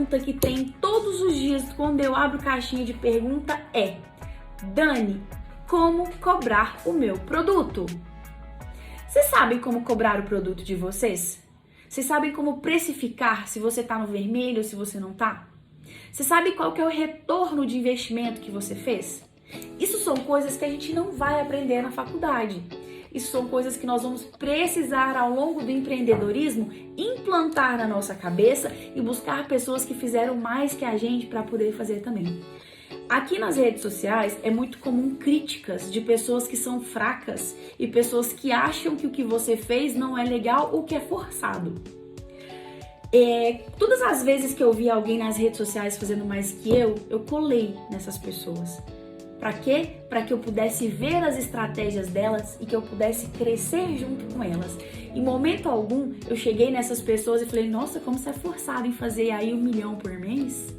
pergunta que tem todos os dias quando eu abro caixinha de pergunta é: Dani, como cobrar o meu produto? Vocês sabem como cobrar o produto de vocês? Vocês sabem como precificar se você tá no vermelho ou se você não tá? Você sabe qual que é o retorno de investimento que você fez? Isso são coisas que a gente não vai aprender na faculdade. Isso são coisas que nós vamos precisar ao longo do empreendedorismo implantar na nossa cabeça e buscar pessoas que fizeram mais que a gente para poder fazer também. Aqui nas redes sociais é muito comum críticas de pessoas que são fracas e pessoas que acham que o que você fez não é legal ou que é forçado. Todas as vezes que eu vi alguém nas redes sociais fazendo mais que eu colei nessas pessoas. Para quê? Para que eu pudesse ver as estratégias delas e que eu pudesse crescer junto com elas. Em momento algum, eu cheguei nessas pessoas e falei: nossa, como você é forçado em fazer aí 1 milhão por mês?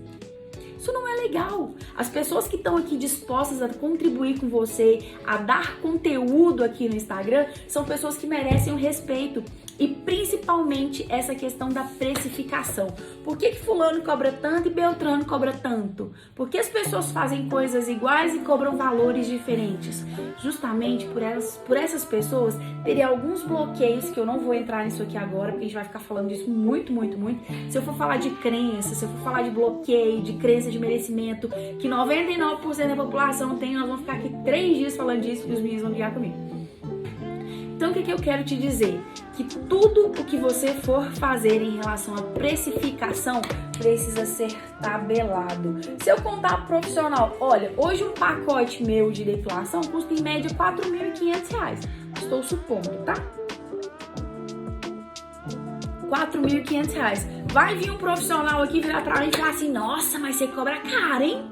Isso não é legal. As pessoas que estão aqui dispostas a contribuir com você, a dar conteúdo aqui no Instagram, são pessoas que merecem o respeito. E principalmente essa questão da precificação. Por que fulano cobra tanto e Beltrano cobra tanto? Por que as pessoas fazem coisas iguais e cobram valores diferentes? Justamente por essas pessoas terem alguns bloqueios, que eu não vou entrar nisso aqui agora, porque a gente vai ficar falando disso muito. Se eu for falar de crença, se eu for falar de bloqueio, de crença de merecimento, que 99% da população tem, nós vamos ficar aqui 3 dias falando disso e os meninos vão brigar comigo. Então, o que eu quero te dizer? Que tudo o que você for fazer em relação à precificação precisa ser tabelado. Se eu contar profissional, olha, hoje um pacote meu de depilação custa em média R$4.500. Estou supondo, tá? R$4.500. Vai vir um profissional aqui virar pra mim e falar assim: nossa, mas você cobra caro, hein?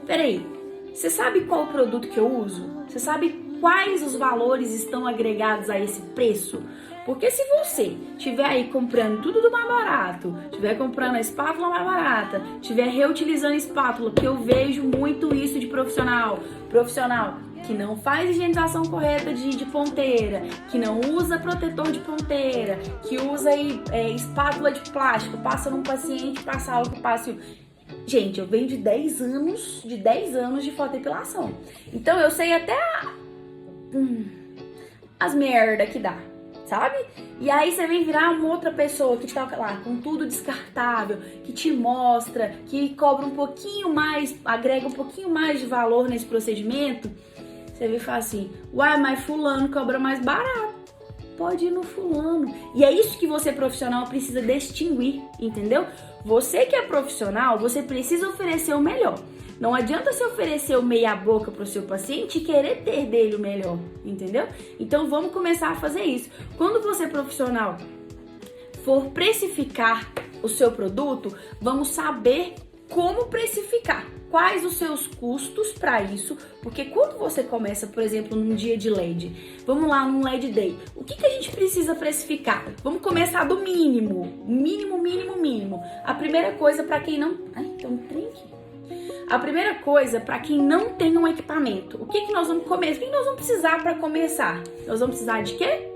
Peraí, você sabe qual o produto que eu uso? Você sabe quais os valores estão agregados a esse preço? Porque se você estiver aí comprando tudo do mais barato, estiver comprando a espátula mais barata, estiver reutilizando a espátula, que eu vejo muito isso de profissional que não faz higienização correta de ponteira, que não usa protetor de ponteira, que usa aí, espátula de plástico, passa num paciente, passa álcool, passa... Gente, eu venho de 10 anos de fotodepilação. Então eu sei até as merda que dá, sabe? E aí você vem virar uma outra pessoa que tá lá com tudo descartável, que te mostra, que cobra um pouquinho mais, agrega um pouquinho mais de valor nesse procedimento. Você vem e fala assim: uai, mas fulano cobra mais barato. Pode ir no fulano. E é isso que você profissional precisa distinguir, entendeu? Você que é profissional, você precisa oferecer o melhor. Não adianta você oferecer o meia boca pro seu paciente e querer ter dele o melhor, entendeu? Então vamos começar a fazer isso. Quando você profissional for precificar o seu produto, vamos saber como precificar. Quais os seus custos para isso? Porque quando você começa, por exemplo, num dia de LED, vamos lá num LED Day, o que a gente precisa precificar? Vamos começar do mínimo. A primeira coisa para quem não... Ai, tem um trem aqui. A primeira coisa, para quem não tem um equipamento, o que nós vamos começar? O que nós vamos precisar para começar? Nós vamos precisar de quê?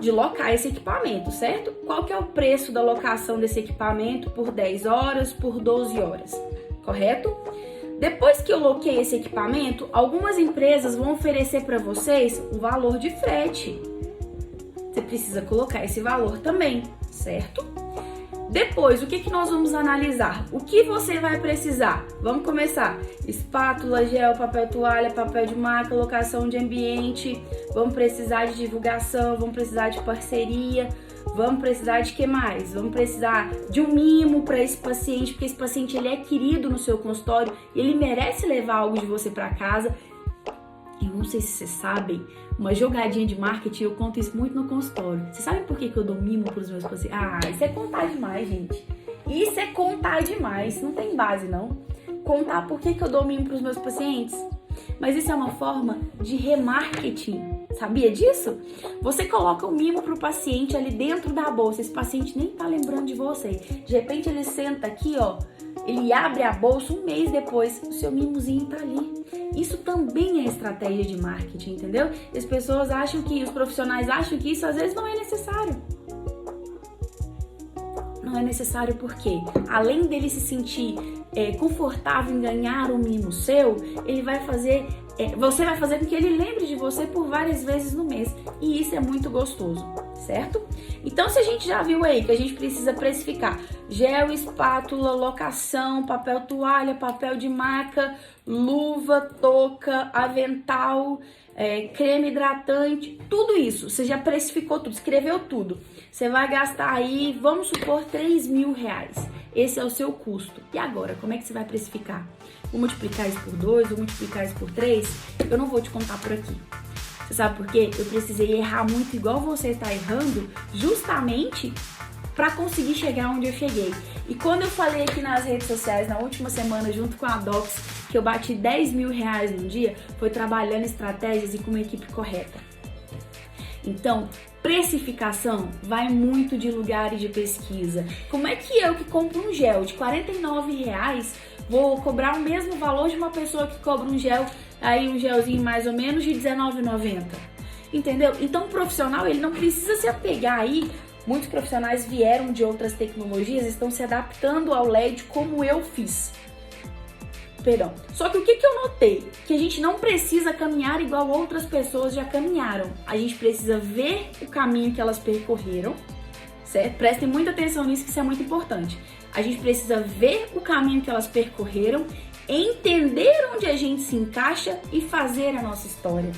De locar esse equipamento, certo? Qual que é o preço da locação desse equipamento por 10 horas, por 12 horas, correto? Depois que eu loquei esse equipamento, algumas empresas vão oferecer para vocês um valor de frete. Você precisa colocar esse valor também, certo? Depois, o que nós vamos analisar? O que você vai precisar? Vamos começar. Espátula, gel, papel toalha, papel de marca, locação de ambiente. Vamos precisar de divulgação, vamos precisar de parceria. Vamos precisar de que mais? Vamos precisar de um mimo para esse paciente, porque esse paciente ele é querido no seu consultório e ele merece levar algo de você para casa. Eu não sei se vocês sabem, uma jogadinha de marketing, eu conto isso muito no consultório. Vocês sabem por que eu dou mimo pros meus pacientes? Ah, isso é contar demais, gente. Isso é contar demais, não tem base, não. Contar por que eu dou mimo pros meus pacientes. Mas isso é uma forma de remarketing. Sabia disso? Você coloca o mimo pro paciente ali dentro da bolsa. Esse paciente nem tá lembrando de você. De repente ele senta aqui, ó. Ele abre a bolsa 1 mês depois, o seu mimozinho tá ali. Isso também é estratégia de marketing, entendeu? E as pessoas acham que, os profissionais acham que isso às vezes não é necessário. Não é necessário porque, além dele se sentir confortável em ganhar um mimo seu, ele vai fazer, você vai fazer com que ele lembre de você por várias vezes no mês. E isso é muito gostoso, certo? Então, se a gente já viu aí que a gente precisa precificar gel, espátula, locação, papel toalha, papel de maca, luva, touca, avental, creme hidratante, tudo isso, você já precificou tudo, escreveu tudo. Você vai gastar aí, vamos supor, R$3.000. Esse é o seu custo. E agora, como é que você vai precificar? Vou multiplicar isso por 2, vou multiplicar isso por 3? Eu não vou te contar por aqui. Você sabe por quê? Eu precisei errar muito igual você está errando, justamente para conseguir chegar onde eu cheguei. E quando eu falei aqui nas redes sociais, na última semana, junto com a Docs, que eu bati R$10.000 num dia, foi trabalhando estratégias e com uma equipe correta. Então, precificação vai muito de lugar e de pesquisa. Como é que eu que compro um gel de R$49 vou cobrar o mesmo valor de uma pessoa que cobra um gel, aí um gelzinho mais ou menos de R$19,90? Entendeu? Então o profissional, ele não precisa se apegar aí. Muitos profissionais vieram de outras tecnologias, estão se adaptando ao LED como eu fiz. Perdão. Só que o que eu notei? Que a gente não precisa caminhar igual outras pessoas já caminharam. A gente precisa ver o caminho que elas percorreram, certo? Prestem muita atenção nisso, que isso é muito importante. A gente precisa ver o caminho que elas percorreram, entender onde a gente se encaixa e fazer a nossa história.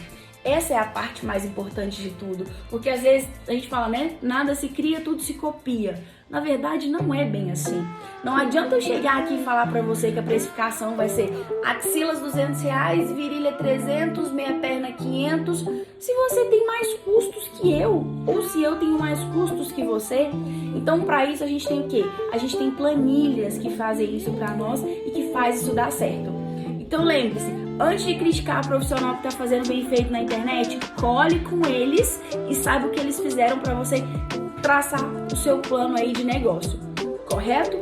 Essa é a parte mais importante de tudo, porque às vezes a gente fala, né? Nada se cria, tudo se copia. Na verdade, não é bem assim. Não adianta eu chegar aqui e falar pra você que a precificação vai ser axilas R$200, virilha 300, meia perna 500, se você tem mais custos que eu, ou se eu tenho mais custos que você. Então, pra isso, a gente tem o quê? A gente tem planilhas que fazem isso pra nós e que faz isso dar certo. Então, lembre-se, antes de criticar o profissional que tá fazendo bem feito na internet, colhe com eles e saiba o que eles fizeram pra você traçar o seu plano aí de negócio, correto?